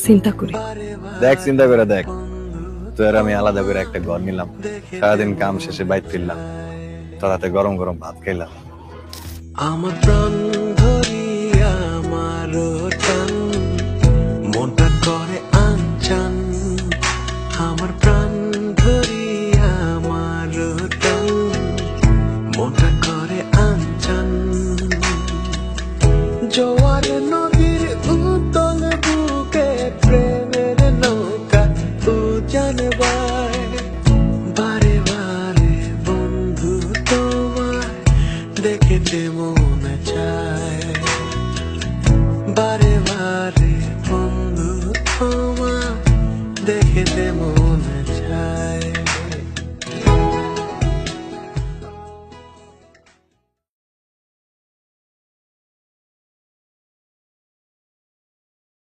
চিন্তা করি। দেখ চিন্তা করে দেখ, তোর আমি আলাদা করে একটা ঘর নিলাম, সারাদিন কাম শেষে বাইর ফিরলাম, তোর হাতে গরম গরম ভাত খাইলাম। আমার প্রাণ ধরিয়া আমার